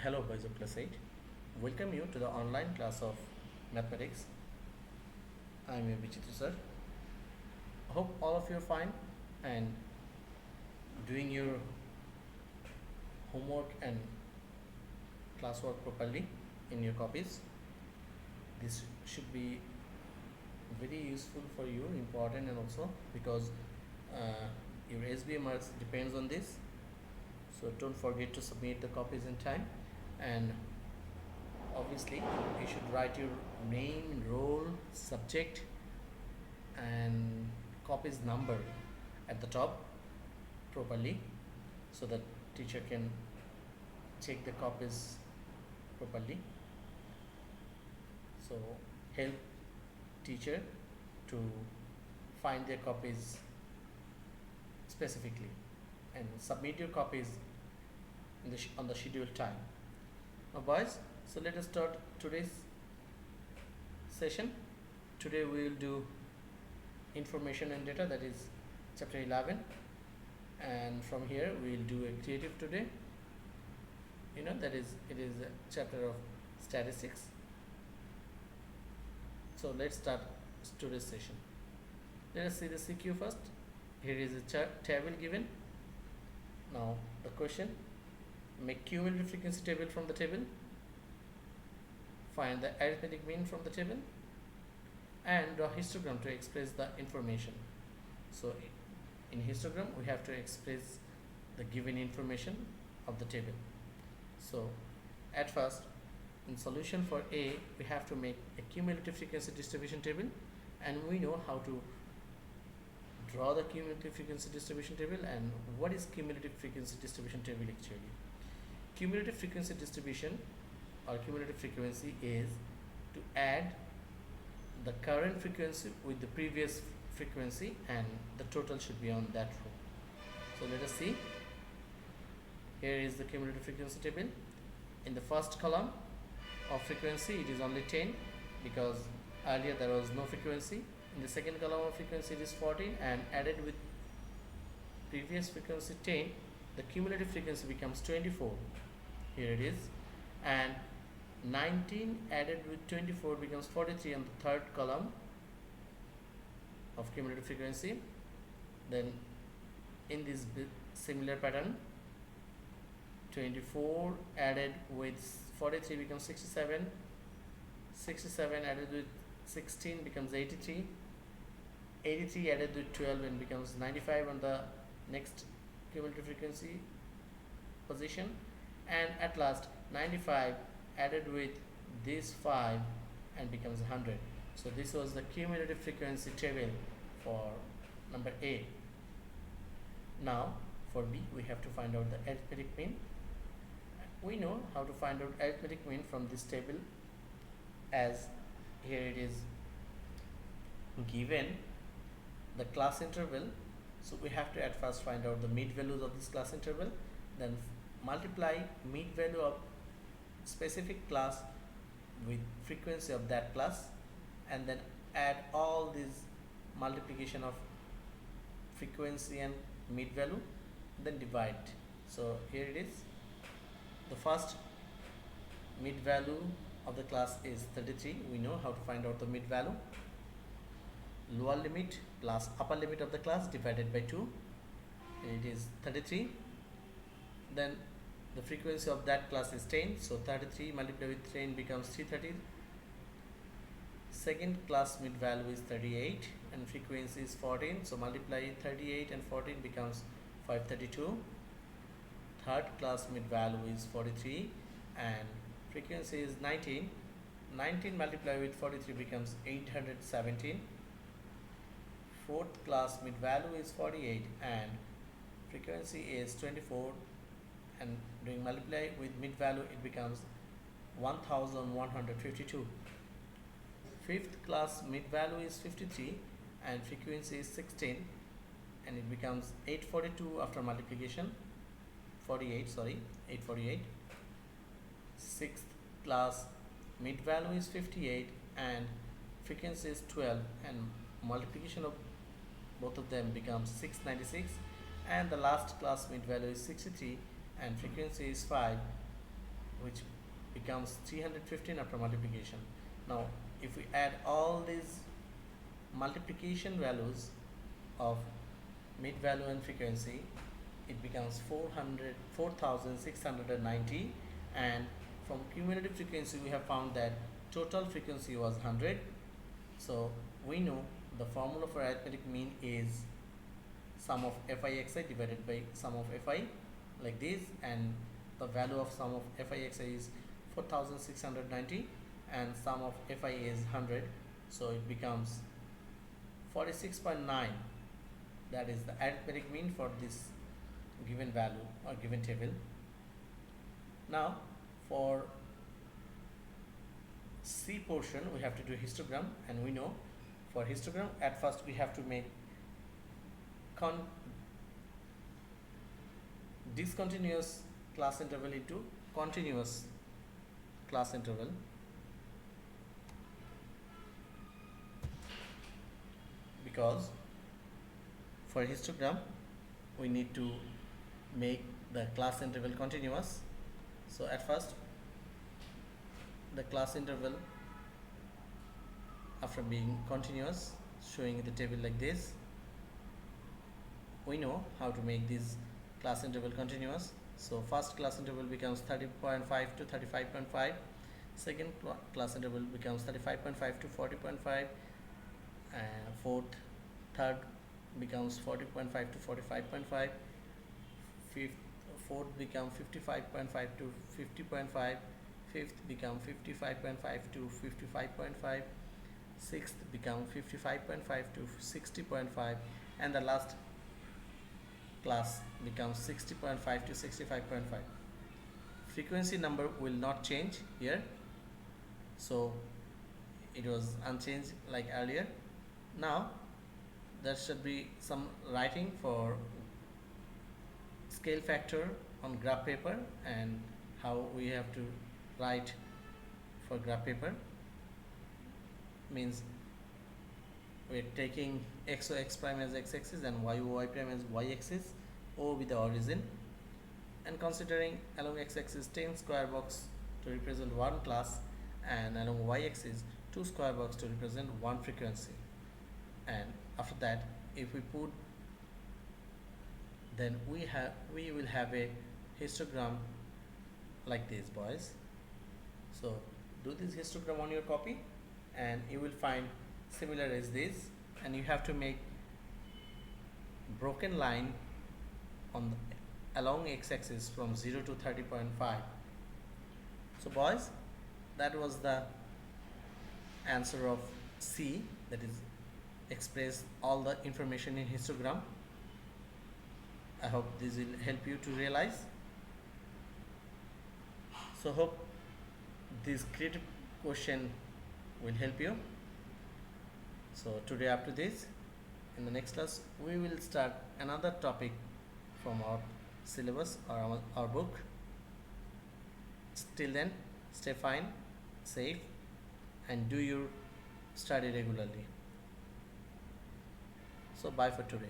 Hello boys of class 8. Welcome you to the online class of mathematics. I am your Vichitra sir. Hope all of you are fine and doing your homework and classwork properly in your copies. This should be very useful for you, important, and also because uh, your SBA marks depends on this. So don't forget to submit the copies in time, and obviously you should write your name, role, subject, and copies number at the top properly, so that teacher can check the copies properly. So help teacher to find their copies specifically and submit your copies in on the scheduled time. Now boys, so let us start today's session. Today we will do information and data, that is chapter 11, and from here we will do a creative today. That is, it is a chapter of statistics. So let's start today's session. Let us see the CQ first. Here is a table given. Now the question: make cumulative frequency table from the table, find the arithmetic mean from the table, and draw histogram to express the information. So in histogram we have to express the given information of the table. So at first, in solution for A, we have to make a cumulative frequency distribution table, and we know how to draw the cumulative frequency distribution table. And what is cumulative frequency distribution table actually? Cumulative frequency distribution or cumulative frequency is to add the current frequency with the previous frequency, and the total should be on that row. So let us see. Here is the cumulative frequency table. In the first column of frequency, it is only 10 because earlier there was no frequency. In the second column of frequency, it is 14, and added with previous frequency 10, the cumulative frequency becomes 24. Here it is. And 19 added with 24 becomes 43 on the third column of cumulative frequency. Then in this similar pattern, 24 added with 43 becomes 67, 67 added with 16 becomes 83, 83 added with 12 and becomes 95 on the next cumulative frequency position, and at last 95 added with this 5 and becomes 100. So this was the cumulative frequency table for number A. Now for B, we have to find out the arithmetic mean. We know how to find out arithmetic mean from this table, as here it is given the class interval. So we have to at first find out the mid values of this class interval, then multiply mid value of specific class with frequency of that class, and then add all these multiplication of frequency and mid value, then divide. So here it is. The first mid value of the class is 33. We know how to find out the mid value. Lower limit plus upper limit of the class divided by 2. It is 33. Then the frequency of that class is 10. So 33 multiplied with 10 becomes 330. Second class mid value is 38 and frequency is 14. So multiply 38 and 14 becomes 532. Third class mid value is 43 and frequency is 19. 19 multiplied with 43 becomes 817. Fourth class mid value is 48 and frequency is 24, and doing multiply with mid value it becomes 1152. Fifth class mid value is 53 and frequency is 16, and it becomes 842 after multiplication. 848. Sixth class mid value is 58 and frequency is 12, and multiplication of both of them becomes 696, and the last class mid value is 63 and frequency is 5, which becomes 315 after multiplication. Now if we add all these multiplication values of mid value and frequency, it becomes 4690, and from cumulative frequency we have found that total frequency was 100. So we know the formula for arithmetic mean is sum of fi(xi) divided by sum of fi, like this, and the value of sum of fi(xi) is 4690 and sum of fi is 100, so it becomes 46.9. that is the arithmetic mean for this given value or given table. Now for C portion we have to do histogram, and we know for histogram at first we have to make discontinuous class interval into continuous class interval. Because for histogram we need to make the class interval continuous. So at first the class interval, after being continuous, showing the table like this, we know how to make this class interval continuous. So first class interval becomes 30.5 to 35.5, second class interval becomes 35.5 to 40.5, and third becomes 40.5 to 45.5, fourth become 55.5 to 50.5, fifth become 55.5 to 55.5, sixth become 55.5 to 60.5, and the last class becomes 60.5 to 65.5. Frequency number will not change here, so it was unchanged like earlier. Now there should be some writing for scale factor on graph paper, and how we have to write for graph paper. Means we're taking x or x prime as x-axis and y o y prime as y-axis, O with the origin, and considering along x-axis 10 square box to represent one class, and along y-axis 2 square box to represent one frequency. And after that, if we put, then we will have a histogram like this, boys. So do this histogram on your copy and you will find similar as this, and you have to make broken line on the, along x-axis from 0 to 30.5. So boys, that was the answer of C, that is express all the information in histogram. I hope this will help you to realize. So hope this creative question will help you. So today up to this, in the next class we will start another topic from our syllabus or our book. Till then, stay fine, safe, and do your study regularly. So bye for today.